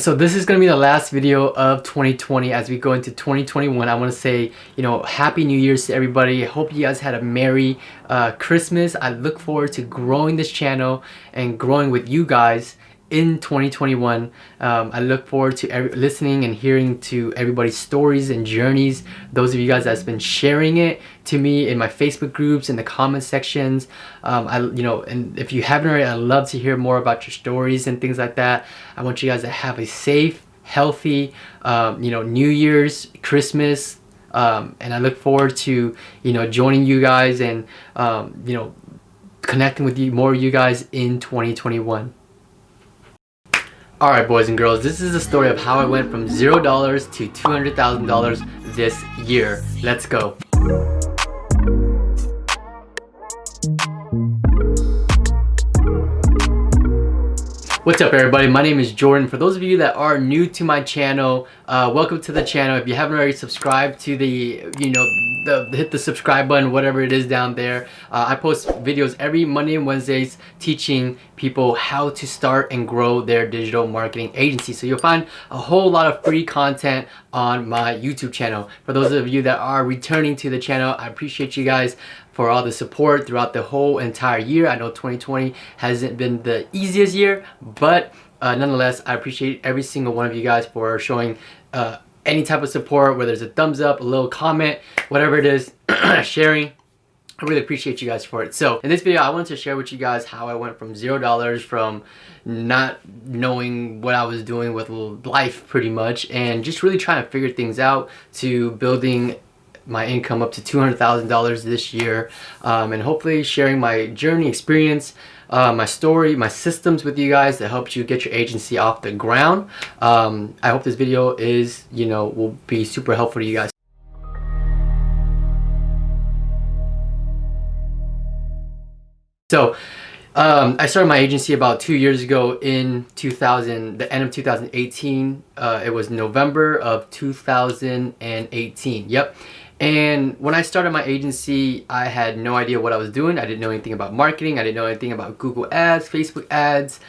So this is going to be the last video of 2020. As we go into 2021, I want to say, Happy New Year's to everybody. I hope you guys had a Merry Christmas. I look forward to growing this channel and growing with you guys in 2021. I look forward to listening and hearing to everybody's stories and journeys. Those of you guys that's been sharing it to me in my Facebook groups, in the comment sections. And if you haven't already, I'd love to hear more about your stories and things like that. I want you guys to have a safe, healthy, New Year's, Christmas, and I look forward to, joining you guys and, connecting with more of you guys in 2021. Alright, boys and girls, this is the story of how I went from $0 to $200,000 this year. Let's go. What's up, everybody? My name is Jordan. For those of you that are new to my channel, welcome to the channel. If you haven't already subscribed to hit the subscribe button, whatever it is down there. I post videos every Monday and Wednesdays teaching people how to start and grow their digital marketing agency. So you'll find a whole lot of free content on my YouTube channel. For those of you that are returning to the channel, I appreciate you guys for all the support throughout the whole entire year. I know 2020 hasn't been the easiest year, but nonetheless, I appreciate every single one of you guys for showing any type of support, whether it's a thumbs up, a little comment, whatever it is, sharing. I really appreciate you guys for it. So in this video, I wanted to share with you guys how I went from $0, from not knowing what I was doing with life pretty much, and just really trying to figure things out, to building my income up to $200,000 this year, and hopefully sharing my journey, experience, my story, my systems with you guys that helps you get your agency off the ground. I hope this video is, will be super helpful to you guys. So I started my agency about 2 years ago in the end of 2018. It was November of 2018. Yep. And when I started my agency, I had no idea what I was doing. I didn't know anything about marketing. I didn't know anything about Google ads, Facebook ads.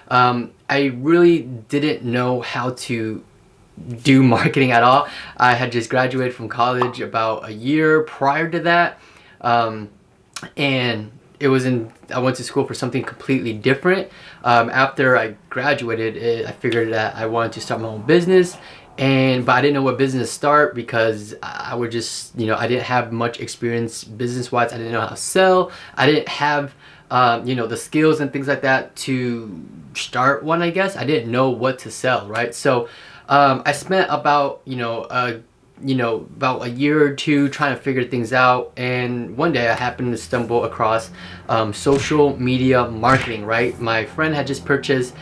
I really didn't know how to do marketing at all. I had just graduated from college about a year prior to that. And I went to school for something completely different. After I graduated, I figured that I wanted to start my own business. But I didn't know what business to start because I would just, I didn't have much experience business-wise. I didn't know how to sell. I didn't have, the skills and things like that to start one, I guess. I didn't know what to sell, right? So I spent about, about a year or two trying to figure things out. And one day I happened to stumble across social media marketing, right? My friend had just purchased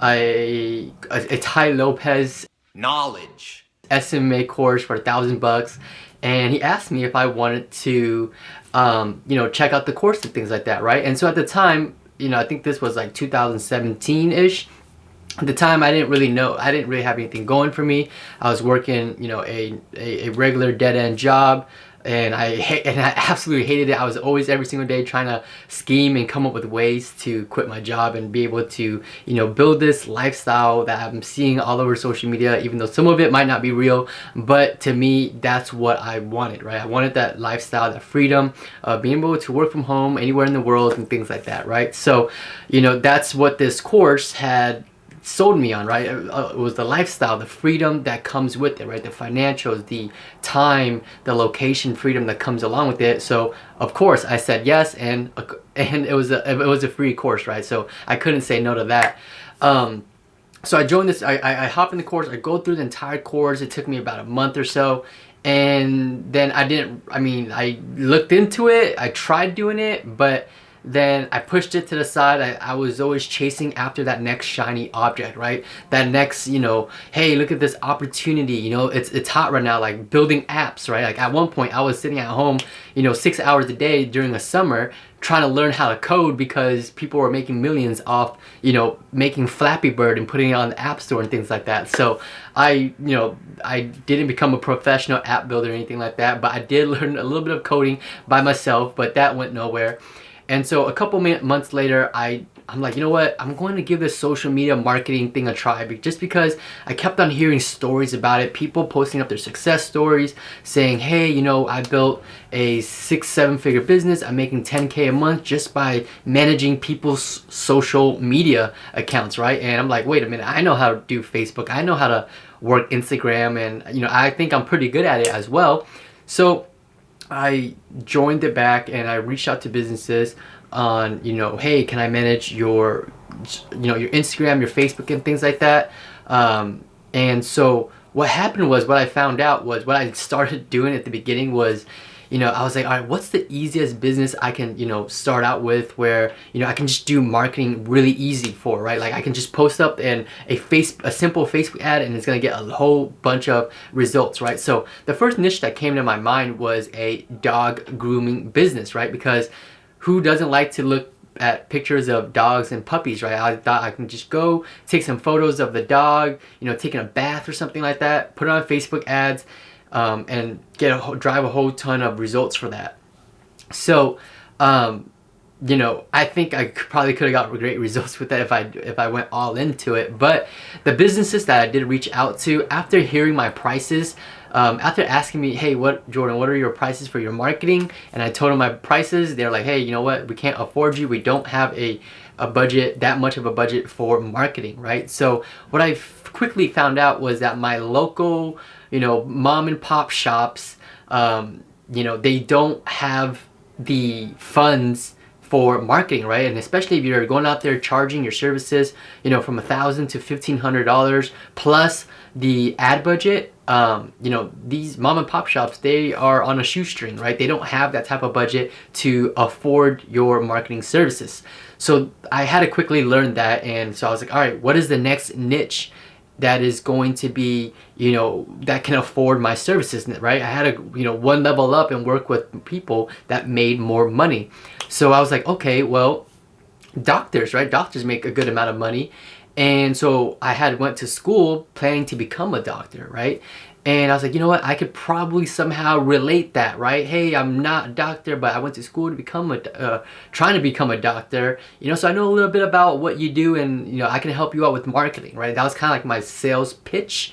a Tai Lopez knowledge SMA course for $1,000, and he asked me if I wanted to check out the course and things like that, right? And so at the time, I think this was like 2017-ish. At the time, I didn't really have anything going for me. I was working, a regular dead-end job, and I absolutely hated it. I was always every single day trying to scheme and come up with ways to quit my job and be able to, build this lifestyle that I'm seeing all over social media, even though some of it might not be real. But to me, that's what I wanted, right? I wanted that lifestyle, that freedom, being able to work from home anywhere in the world and things like that, right? So, that's what this course had sold me on, right? It was the lifestyle, the freedom that comes with it, right? The financials, the time, the location freedom that comes along with it. So of course I said yes, and it was a free course, right? So I couldn't say no to that. So I joined this. I hop in the course. I go through the entire course. It took me about a month or so. And then I looked into it. I tried doing it, but then I pushed it to the side. I was always chasing after that next shiny object, right? That next, hey, look at this opportunity. It's hot right now, like building apps, right? Like at one point I was sitting at home, 6 hours a day during the summer trying to learn how to code because people were making millions off, making Flappy Bird and putting it on the App Store and things like that. So I didn't become a professional app builder or anything like that, but I did learn a little bit of coding by myself, but that went nowhere. And so a couple months later, I I'm like, you know what? I'm going to give this social media marketing thing a try, just because I kept on hearing stories about it. People posting up their success stories saying, hey, you know, I built a 6-7 figure business. I'm making 10K a month just by managing people's social media accounts, right? And I'm like, wait a minute, I know how to do Facebook. I know how to work Instagram, and you know, I think I'm pretty good at it as well. So I joined it back and I reached out to businesses on, you know, hey, can I manage your, you know, your Instagram, your Facebook and things like that. And so what happened was, what I found out was, what I started doing at the beginning was, you know, I was like, all right, what's the easiest business I can, you know, start out with, where, you know, I can just do marketing really easy for, right? Like I can just post up in a simple Facebook ad and it's gonna get a whole bunch of results, right? So the first niche that came to my mind was a dog grooming business, right? Because who doesn't like to look at pictures of dogs and puppies, right? I thought I can just go take some photos of the dog, you know, taking a bath or something like that, put it on Facebook ads, and drive a whole ton of results for that. So, you know, I think I probably could have got great results with that if I went all into it. But the businesses that I did reach out to, after hearing my prices, after asking me, hey, Jordan, what are your prices for your marketing? And I told them my prices. They're like, hey, you know what? We can't afford you. We don't have a budget, that much of a budget for marketing, right? So what I quickly found out was that my local, you know, mom and pop shops, you know, they don't have the funds for marketing, right? And especially if you're going out there charging your services, you know, from $1,000 to $1,500 plus the ad budget, you know, these mom and pop shops, they are on a shoestring, right? They don't have that type of budget to afford your marketing services. So I had to quickly learn that, and so I was like, all right, what is the next niche that is going to be, you know, that can afford my services, right? I had to, you know, one level up and work with people that made more money. So I was like, okay, well, doctors, right? Doctors make a good amount of money. And so I went to school planning to become a doctor, right? And I was like, you know what? I could probably somehow relate that, right? Hey, I'm not a doctor, but I went to school to become trying to become a doctor, you know, so I know a little bit about what you do, and, you know, I can help you out with marketing, right? That was kind of like my sales pitch.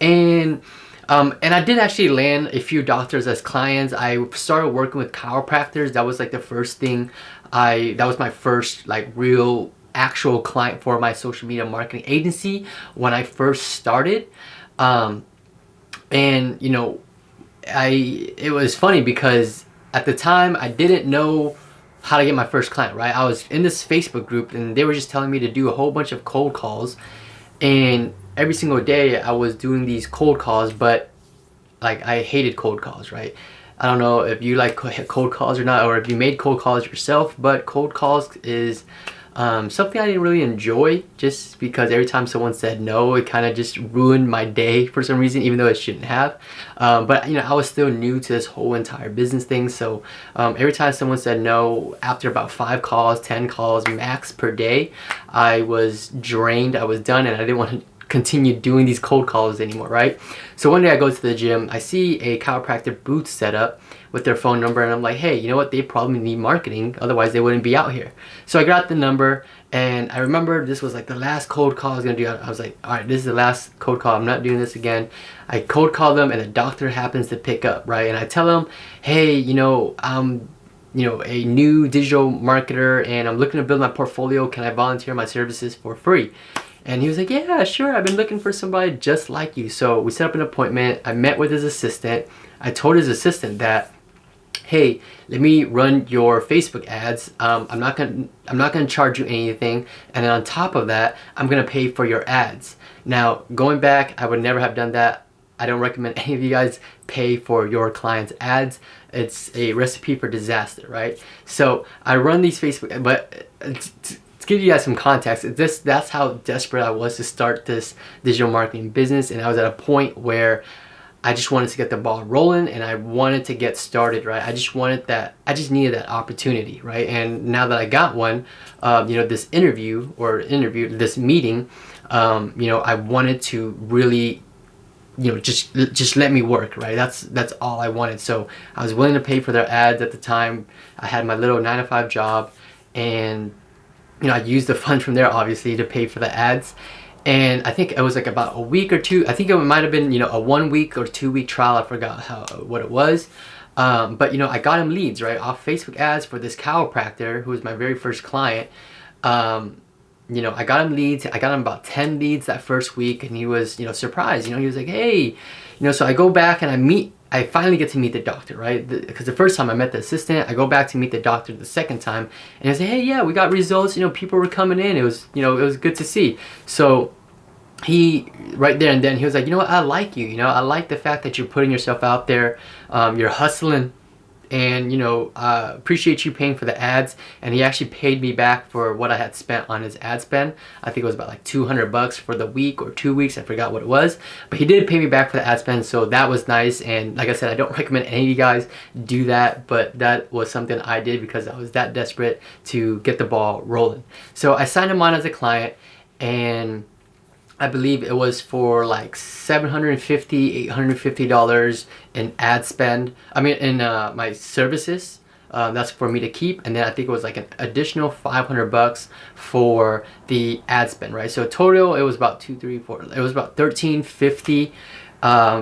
And I did actually land a few doctors as clients. I started working with chiropractors. That was like the first thing that was my first like real actual client for my social media marketing agency when I first started. And you know, it was funny because at the time I didn't know how to get my first client, right? I was in this Facebook group and they were just telling me to do a whole bunch of cold calls, and every single day I was doing these cold calls, but like I hated cold calls, right? I don't know if you like cold calls or not, or if you made cold calls yourself, but cold calls is something I didn't really enjoy, just because every time someone said no, it kind of just ruined my day for some reason, even though it shouldn't have. But you know, I was still new to this whole entire business thing, so every time someone said no, after about 5 calls, 10 calls max per day, I was drained, I was done, and I didn't want to continue doing these cold calls anymore, right? So one day I go to the gym, I see a chiropractor booth set up with their phone number, and I'm like, hey, you know what, they probably need marketing, otherwise they wouldn't be out here. So I got the number, and I remember this was like the last cold call I was gonna do. I was like, all right, this is the last cold call, I'm not doing this again. I cold call them, and the doctor happens to pick up, right? And I tell them, hey, you know, you know, a new digital marketer, and I'm looking to build my portfolio. Can I volunteer my services for free? And he was like, yeah, sure, I've been looking for somebody just like you. So we set up an appointment. I met with his assistant. I told his assistant that, hey, let me run your Facebook ads. I'm not gonna charge you anything, and then on top of that, I'm gonna pay for your ads. Now, going back, I would never have done that. I don't recommend any of you guys pay for your clients' ads. It's a recipe for disaster, right? So I run these Facebook, but to give you guys some context, that's how desperate I was to start this digital marketing business, and I was at a point where I just wanted to get the ball rolling, and I wanted to get started, right? I just needed that opportunity, right? And now that I got one, you know, this this meeting, you know, I wanted to really, you know, just let me work, right? That's all I wanted. So I was willing to pay for their ads at the time. I had my little 9-to-5 job, and I used the funds from there obviously to pay for the ads. And I think it was like about a week or two. I think it might have been, a 1 week or 2 week trial. I forgot what it was. But I got him leads, right, off Facebook ads for this chiropractor who was my very first client. I got him leads. I got him about 10 leads that first week, and he was, surprised. He was like, hey, so I go back and I finally get to meet the doctor, right? Because the first time I met the assistant, I go back to meet the doctor the second time, and I say, hey, yeah, we got results. People were coming in. It was, it was good to see. So he, right there and then, he was like, I like you. I like the fact that you're putting yourself out there. You're hustling, and appreciate you paying for the ads. And he actually paid me back for what I had spent on his ad spend. I think it was about like $200 for the week or 2 weeks. I forgot what it was, but he did pay me back for the ad spend, so that was nice. And like I said, I don't recommend any of you guys do that, but that was something I did because I was that desperate to get the ball rolling. So I signed him on as a client, and I believe it was for like $750, $850 in ad spend. I mean, in my services. That's for me to keep, and then I think it was like an additional $500 for the ad spend, right? So total, it was about 2, 3, 4. It was about $1350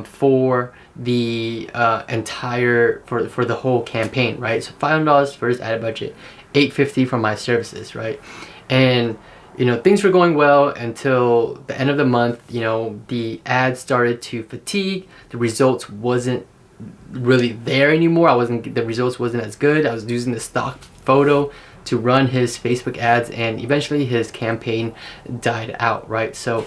for the entire for the whole campaign, right? So $500 for his ad budget, $850 for my services, right? And things were going well until the end of the month. The ads started to fatigue. The results wasn't really there anymore. The results wasn't as good. I was using the stock photo to run his Facebook ads, and eventually his campaign died out, right? So,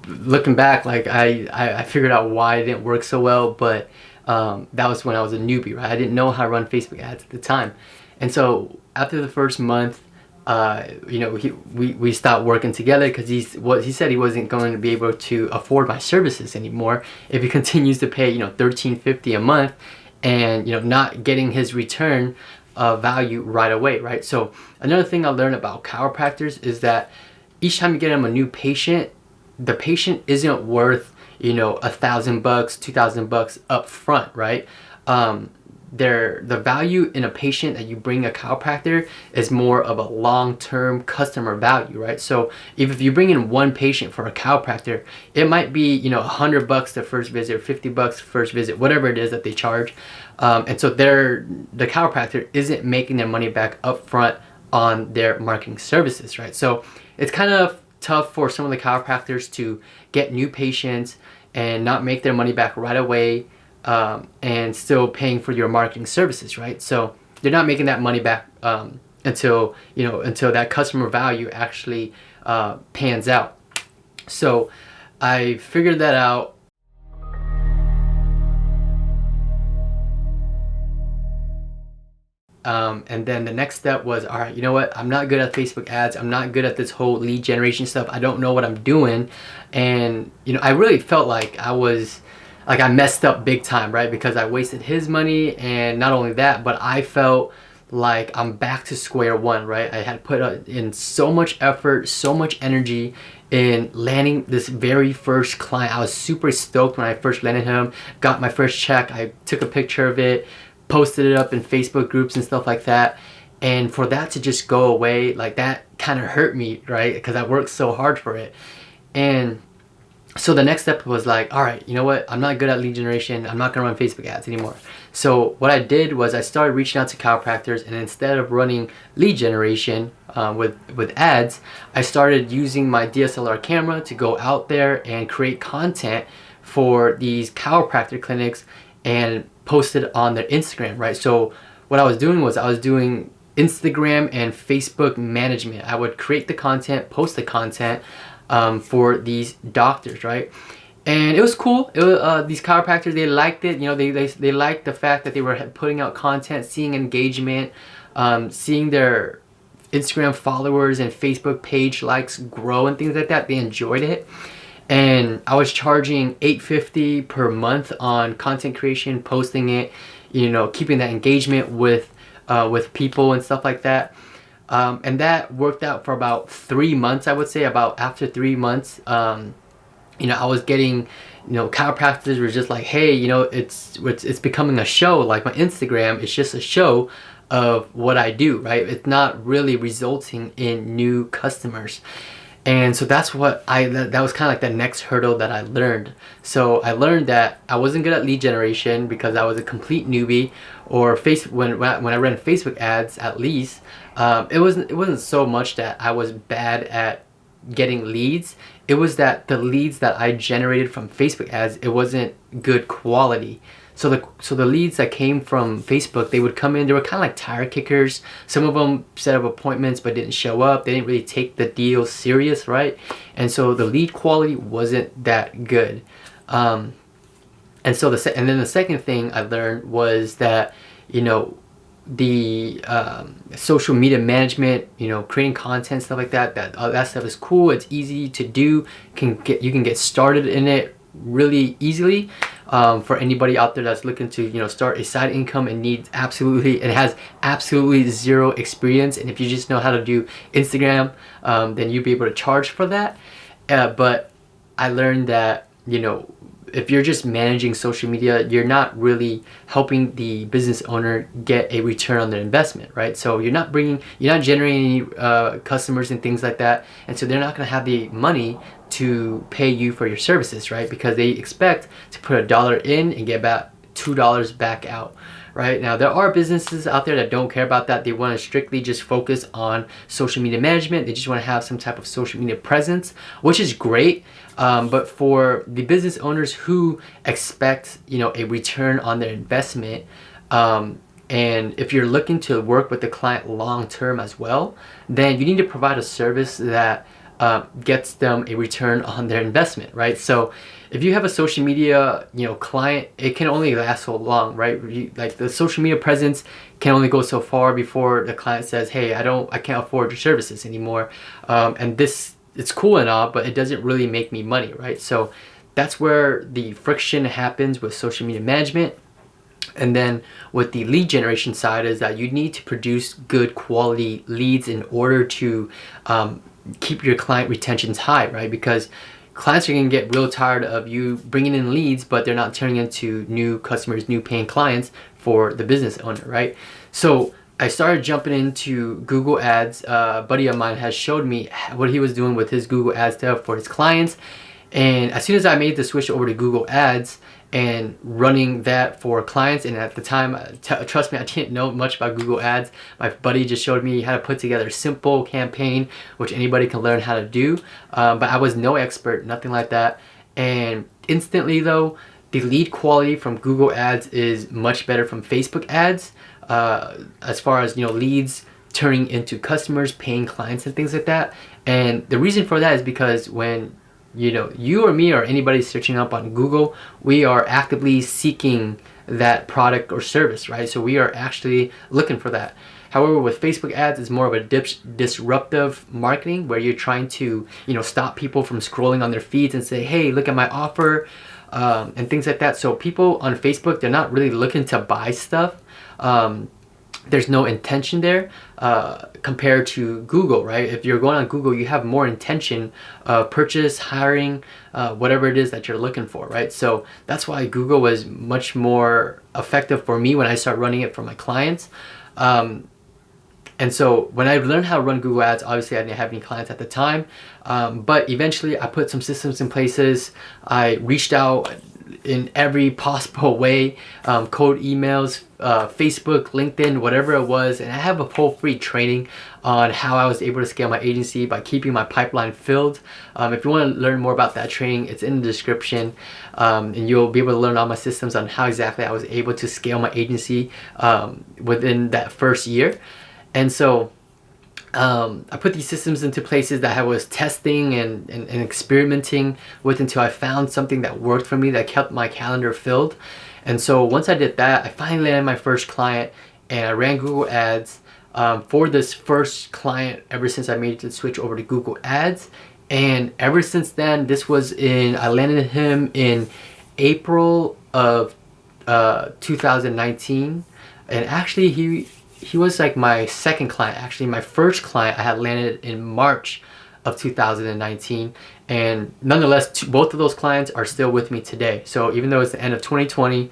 looking back, like I figured out why it didn't work so well, but that was when I was a newbie, right? I didn't know how to run Facebook ads at the time. And so after the first month, we stopped working together because he said he wasn't going to be able to afford my services anymore if he continues to pay $1350 a month, and not getting his return value right away, right? So another thing I learned about chiropractors is that each time you get him a new patient, the patient isn't worth $1,000, $2,000 up front, right? The value in a patient that you bring a chiropractor is more of a long-term customer value, right? So if you bring in one patient for a chiropractor, it might be $100 the first visit, $50 first visit, whatever it is that they charge, and so the chiropractor isn't making their money back up front on their marketing services, right? So it's kind of tough for some of the chiropractors to get new patients and not make their money back right away, and still paying for your marketing services, right? So they're not making that money back until that customer value actually pans out. So I figured that out. And then the next step was, all right, you know what? I'm not good at Facebook ads. I'm not good at this whole lead generation stuff. I don't know what I'm doing. And, I really felt like I messed up big time, right? Because I wasted his money, and not only that, but I felt like I'm back to square one, right? I had put in so much effort, so much energy in landing this very first client. I was super stoked when I first landed him, got my first check. I took a picture of it, posted it up in Facebook groups and stuff like that. And for that to just go away, like, that kind of hurt me, right? Because I worked so hard for it. And so the next step was like, all right, you know what? I'm not good at lead generation. I'm not going to run Facebook ads anymore. So what I did was I started reaching out to chiropractors, and instead of running lead generation with ads, I started using my DSLR camera to go out there and create content for these chiropractor clinics and post it on their Instagram, right? So what I was doing was I was doing Instagram and Facebook management. I would create the content, post the content for these doctors, right? And it was cool. These chiropractors, they liked it. They liked the fact that they were putting out content, seeing engagement, seeing their Instagram followers and Facebook page likes grow and things like that. They enjoyed it. And I was charging $850 per month on content creation, posting it, keeping that engagement with people and stuff like that. And that worked out for about 3 months, I would say. About after 3 months, I was getting, chiropractors were just like, hey, it's becoming a show. Like, my Instagram is just a show. of what I do, right? It's not really resulting in new customers. And so that's what that was kind of like the next hurdle that I learned. So I learned that I wasn't good at lead generation because I was a complete newbie. Or when I ran Facebook ads, at least it wasn't so much that I was bad at getting leads. It was that the leads that I generated from Facebook ads, it wasn't good quality. So the leads that came from Facebook, they would come in, they were kind of like tire kickers. Some of them set up appointments but didn't show up. They didn't really take the deal serious, right? And so the lead quality wasn't that good. And then the second thing I learned was that, you know, the social media management, you know, creating content, stuff like that, all that stuff is cool. It's easy to do. You can get started in it really easily. For anybody out there that's looking to, you know, start a side income and has absolutely zero experience, and if you just know how to do Instagram, then you'll be able to charge for that. But I learned that, you know, if you're just managing social media, you're not really helping the business owner get a return on their investment, right? So you're not generating any customers and things like that, and so they're not going to have the money to pay you for your services, right? Because they expect to put $1 in and get about $2 back out. Right now, there are businesses out there that don't care about that. They want to strictly just focus on social media management. They just want to have some type of social media presence, which is great. But for the business owners who expect, you know, a return on their investment, and if you're looking to work with the client long term as well, then you need to provide a service that gets them a return on their investment, right? So if you have a social media, you know, client, it can only last so long, right? Like the social media presence can only go so far before the client says, hey, I can't afford your services anymore. And it's cool and all, but it doesn't really make me money, right? So that's where the friction happens with social media management. And then with the lead generation side is that you need to produce good quality leads in order to keep your client retentions high, right? Because clients are going to get real tired of you bringing in leads, but they're not turning into new customers, new paying clients for the business owner, right? So I started jumping into Google Ads. A buddy of mine has showed me what he was doing with his Google Ads stuff for his clients. And as soon as I made the switch over to Google Ads and running that for clients, and at the time, trust me, I didn't know much about Google Ads. My buddy just showed me how to put together a simple campaign, which anybody can learn how to do. But I was no expert, nothing like that. And instantly though, the lead quality from Google Ads is much better from Facebook ads, as far as, you know, leads turning into customers, paying clients and things like that. And the reason for that is because when, you know, you or me or anybody searching up on Google, we are actively seeking that product or service, right? So we are actually looking for that. However, with Facebook ads, it's more of a disruptive marketing where you're trying to, you know, stop people from scrolling on their feeds and say, hey, look at my offer, and things like that. So people on Facebook, they're not really looking to buy stuff. There's no intention there compared to Google, right? If you're going on Google, you have more intention of purchase, hiring, whatever it is that you're looking for, right? So that's why Google was much more effective for me when I started running it for my clients. And so when I learned how to run Google Ads, obviously I didn't have any clients at the time, but eventually I put some systems in places. I reached out in every possible way, cold emails, Facebook, LinkedIn, whatever it was. And I have a whole free training on how I was able to scale my agency by keeping my pipeline filled. If you want to learn more about that training, it's in the description, and you'll be able to learn all my systems on how exactly I was able to scale my agency within that first year. And so I put these systems into places that I was testing and experimenting with until I found something that worked for me, that kept my calendar filled. And so once I did that, I finally landed my first client, and I ran Google Ads for this first client ever since I made the switch over to Google Ads. And ever since then, I landed him in April of 2019. And actually he was like my second client. Actually, my first client I had landed in March of 2019, and nonetheless, both of those clients are still with me today. So even though it's the end of 2020,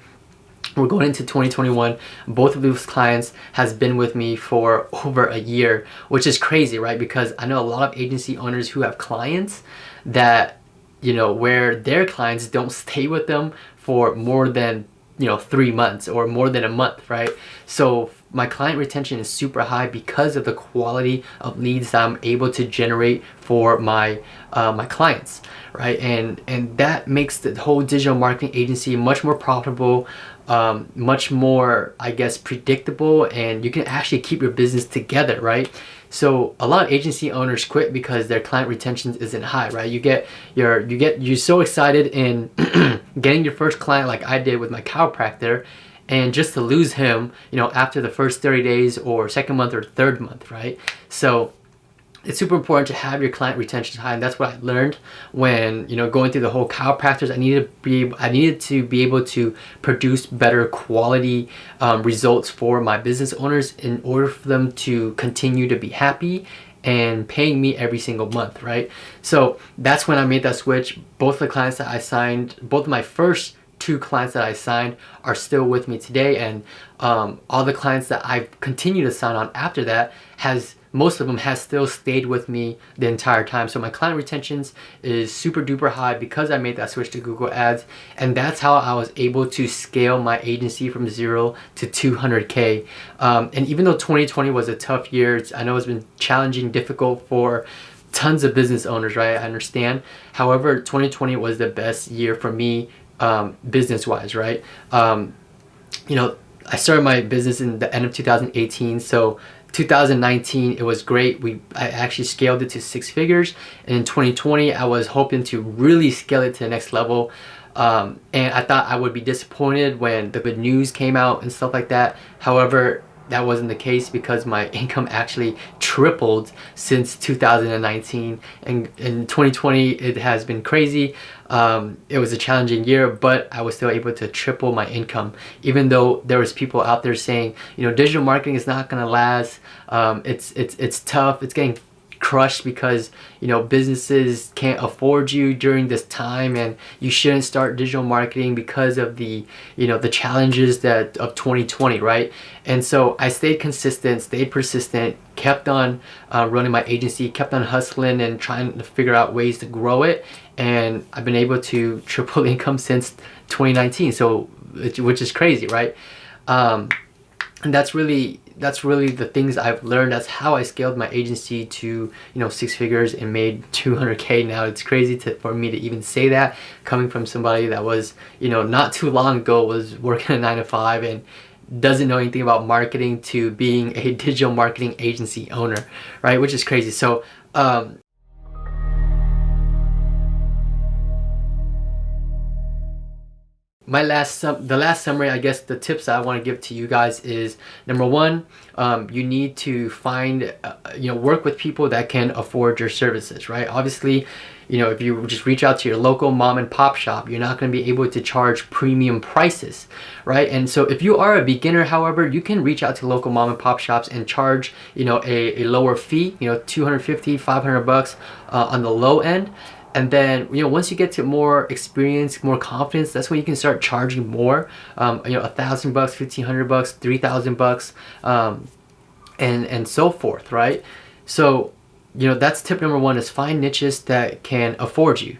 we're going into 2021. Both of those clients has been with me for over a year, which is crazy, right? Because I know a lot of agency owners who have clients that, where their clients don't stay with them for more than 3 months or more than a month, right? So my client retention is super high because of the quality of leads that I'm able to generate for my my clients, right? And that makes the whole digital marketing agency much more profitable, much more, I guess, predictable, and you can actually keep your business together, right? So a lot of agency owners quit because their client retention isn't high, right? You're so excited in getting your first client, like I did with my chiropractor, and just to lose him, after the first 30 days or second month or third month, right? So it's super important to have your client retention high, and that's what I learned when going through the whole chiropractors. I needed to be able to produce better quality results for my business owners in order for them to continue to be happy and paying me every single month, right? So that's when I made that switch. Both the clients that I signed, both of my first 2 clients that I signed are still with me today, and all the clients that I've continued to sign on after that most of them has still stayed with me the entire time. So my client retentions is super duper high because I made that switch to Google Ads, and that's how I was able to scale my agency from 0 to 200K. And even though 2020 was a tough year, I know it's been challenging, difficult for tons of business owners, right? I understand. However, 2020 was the best year for me, business wise, right? I started my business in the end of 2018, so 2019 it was great. I actually scaled it to 6 figures, and in 2020 I was hoping to really scale it to the next level. And I thought I would be disappointed when the good news came out and stuff like that. However, that wasn't the case because my income actually tripled since 2019, and in 2020 it has been crazy. It was a challenging year, but I was still able to triple my income, even though there was people out there saying, digital marketing is not gonna last. It's tough. It's getting crushed because businesses can't afford you during this time, and you shouldn't start digital marketing because of the the challenges of 2020, right? And so I stayed consistent, stayed persistent, kept on running my agency, kept on hustling and trying to figure out ways to grow it, and I've been able to triple income since 2019, so which is crazy, right? And that's really the things I've learned. That's how I scaled my agency to 6 figures and made 200K now. It's crazy for me to even say that, coming from somebody that was not too long ago was working a 9 to 5 and doesn't know anything about marketing to being a digital marketing agency owner, right? Which is crazy. So the last summary, I guess, the tips I want to give to you guys is, number one, you need to find, work with people that can afford your services, right? Obviously, if you just reach out to your local mom and pop shop, you're not going to be able to charge premium prices, right? And so if you are a beginner, however, you can reach out to local mom and pop shops and charge, a lower fee, 250, 500 bucks on the low end. And then, once you get to more experience, more confidence, that's when you can start charging more, $1,000 bucks, $1,500 bucks, $3,000 bucks, and so forth, right? So, that's tip number one, is find niches that can afford you.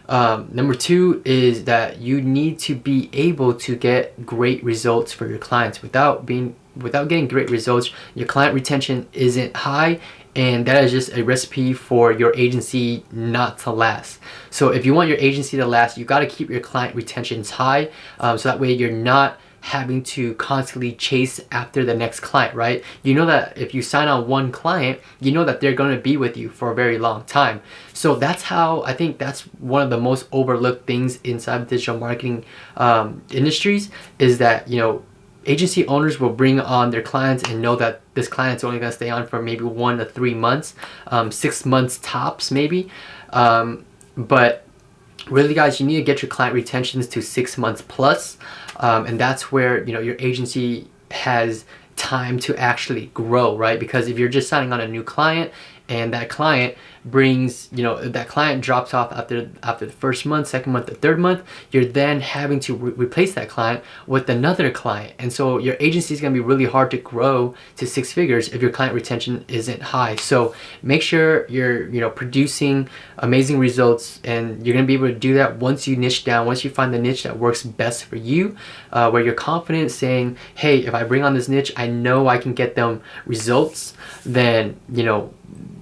Number two is that you need to be able to get great results for your clients. Without getting great results, your client retention isn't high, and that is just a recipe for your agency not to last. So if you want your agency to last, you got to keep your client retentions high, so that way you're not having to constantly chase after the next client, right? You know that if you sign on one client, you know that they're going to be with you for a very long time. So that's how, I think that's one of the most overlooked things inside digital marketing industries, is that agency owners will bring on their clients and know that this client's only going to stay on for maybe 1 to 3 months, 6 months tops maybe. But really, guys, you need to get your client retentions to 6 months plus, and that's where your agency has time to actually grow, right? Because if you're just signing on a new client and that client brings, that client drops off after the first month, second month, the third month, you're then having to replace that client with another client. And so your agency is going to be really hard to grow to 6 figures if your client retention isn't high. So make sure you're, producing amazing results, and you're going to be able to do that once you niche down, once you find the niche that works best for you, where you're confident saying, hey, if I bring on this niche, I know I can get them results. Then,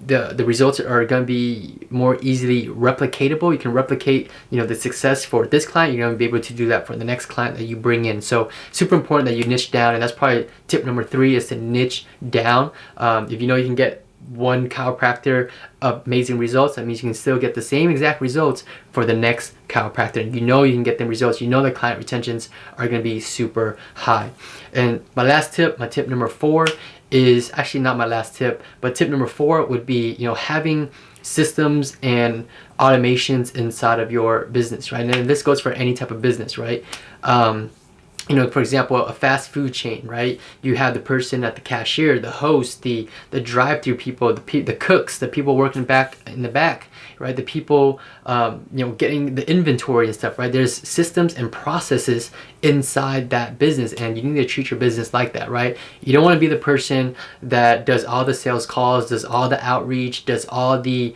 the results are going to be more easily replicatable. You can replicate, the success for this client. You're going to be able to do that for the next client that you bring in. So super important that you niche down, and that's probably tip number 3 is to niche down. If you know you can get one chiropractor amazing results, that means you can still get the same exact results for the next chiropractor. You know you can get them results. You know the client retentions are going to be super high. And my last tip, my tip number 4, is actually not my last tip, but tip number 4 would be, having systems and automations inside of your business, right? And this goes for any type of business, right? For example, a fast food chain, right? You have the person at the cashier, the host, the drive-through people, the cooks, the people working back in the back, right? The people, getting the inventory and stuff, right? There's systems and processes inside that business, and you need to treat your business like that, right? You don't want to be the person that does all the sales calls, does all the outreach, does all the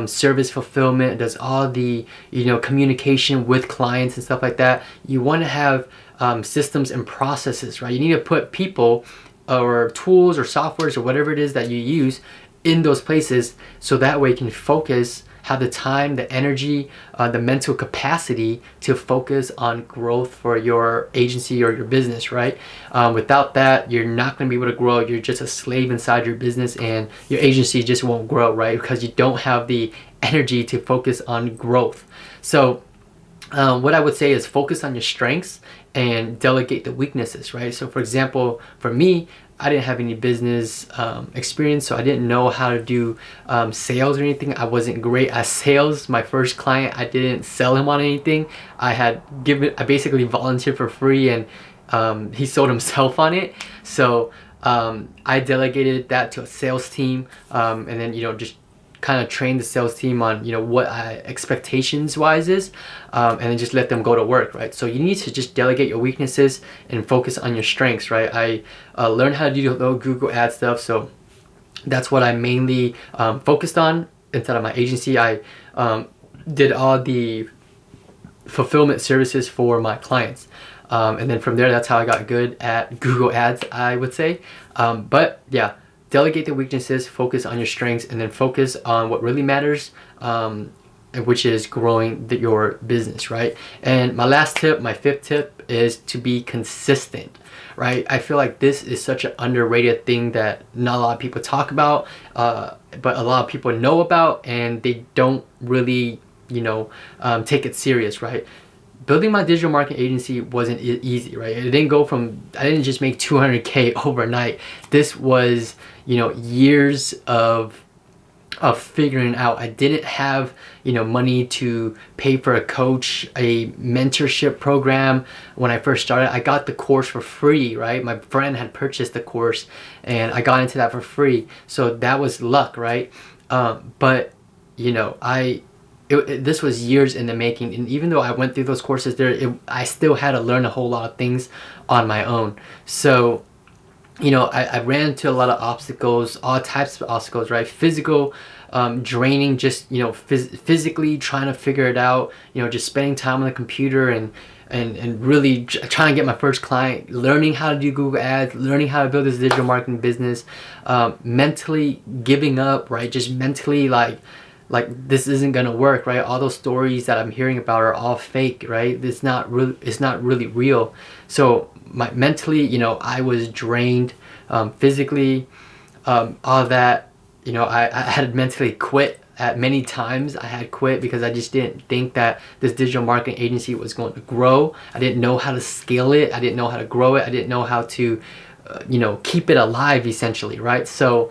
service fulfillment, does all the, communication with clients and stuff like that. You want to have systems and processes, right? You need to put people or tools or softwares or whatever it is that you use in those places, so that way you can focus, have the time, the energy, the mental capacity to focus on growth for your agency or your business, right? Without that, you're not going to be able to grow. You're just a slave inside your business, and your agency just won't grow, right? Because you don't have the energy to focus on growth. So what I would say is focus on your strengths and delegate the weaknesses, right? So for example, for me, I didn't have any business experience, so I didn't know how to do sales or anything. I wasn't great at sales. My first client, I didn't sell him on anything. I basically volunteered for free, and he sold himself on it. So I delegated that to a sales team, and then just kind of train the sales team on what expectations wise is, and then just let them go to work, right? So you need to just delegate your weaknesses and focus on your strengths, right? I learned how to do the Google ad stuff, so that's what I mainly focused on inside of my agency. I did all the fulfillment services for my clients, and then from there, that's how I got good at Google ads, I would say. But yeah, delegate the weaknesses, focus on your strengths, and then focus on what really matters, which is growing your business, right? And my last tip, my 5th tip, is to be consistent, right? I feel like this is such an underrated thing that not a lot of people talk about, but a lot of people know about, and they don't really, take it serious, right? Building my digital marketing agency wasn't easy, right? I didn't just make 200K overnight. This was, years of figuring out. I didn't have, money to pay for a coach, a mentorship program. When I first started, I got the course for free, right? My friend had purchased the course, and I got into that for free. So that was luck, right? But, this was years in the making, and even though I went through those courses I still had to learn a whole lot of things on my own. So I ran into a lot of obstacles, all types of obstacles, right? Physical, draining, just physically trying to figure it out, just spending time on the computer and really trying to get my first client, learning how to do Google ads, learning how to build this digital marketing business, mentally giving up, right? Just mentally like this isn't gonna work, right? All those stories that I'm hearing about are all fake, right? It's not really real. So mentally, I was drained, physically, all of that. I had mentally quit at many times. I had quit because I just didn't think that this digital marketing agency was going to grow. I didn't know how to scale it. I didn't know how to grow it. I didn't know how to, keep it alive, essentially, right? So,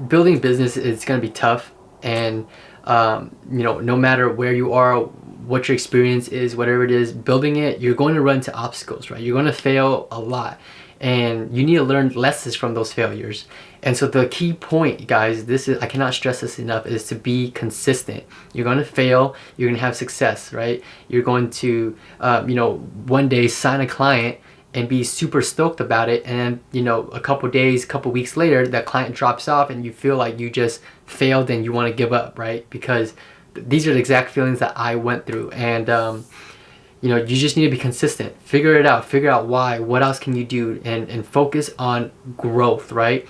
building business is going to be tough, and No matter where you are, what your experience is, whatever it is, building it, you're going to run into obstacles, right? You're going to fail a lot, and you need to learn lessons from those failures. And so the key point, guys, I cannot stress this enough, is to be consistent. You're going to fail, you're going to have success, right? You're going to one day sign a client and be super stoked about it, and a couple days, couple weeks later, that client drops off and you feel like you just failed and you want to give up, right? Because these are the exact feelings that I went through. And you just need to be consistent. Figure it out. Figure out why. What else can you do? And focus on growth, right?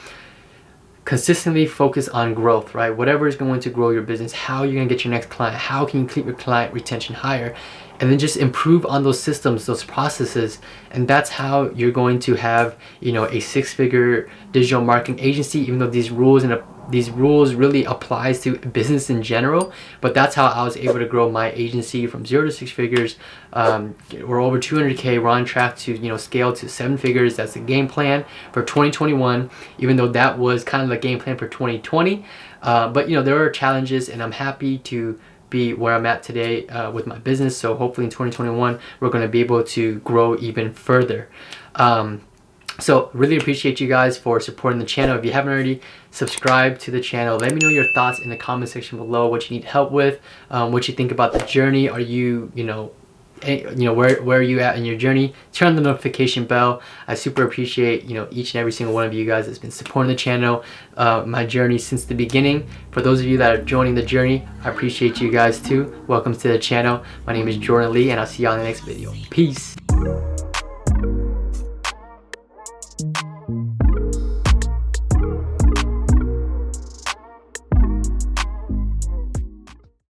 Consistently focus on growth, right? Whatever is going to grow your business, how you're going to get your next client, how can you keep your client retention higher, and then just improve on those systems, those processes. And that's how you're going to have, a six-figure digital marketing agency, even though these rules really applies to business in general. But that's how I was able to grow my agency from 0 to 6 figures. We're over 200K. We're on track to scale to 7 figures. That's the game plan for 2021, even though that was kind of the game plan for 2020. But there are challenges, and I'm happy to be where I'm at today with my business. So hopefully in 2021 we're going to be able to grow even further. So really appreciate you guys for supporting the channel. If you haven't already, subscribe to the channel. Let me know your thoughts in the comment section below, what you need help with, what you think about the journey. Are you, where are you at in your journey? Turn on the notification bell. I super appreciate, each and every single one of you guys that's been supporting the channel, my journey since the beginning. For those of you that are joining the journey, I appreciate you guys too. Welcome to the channel. My name is Jordan Lee, and I'll see you on the next video. Peace.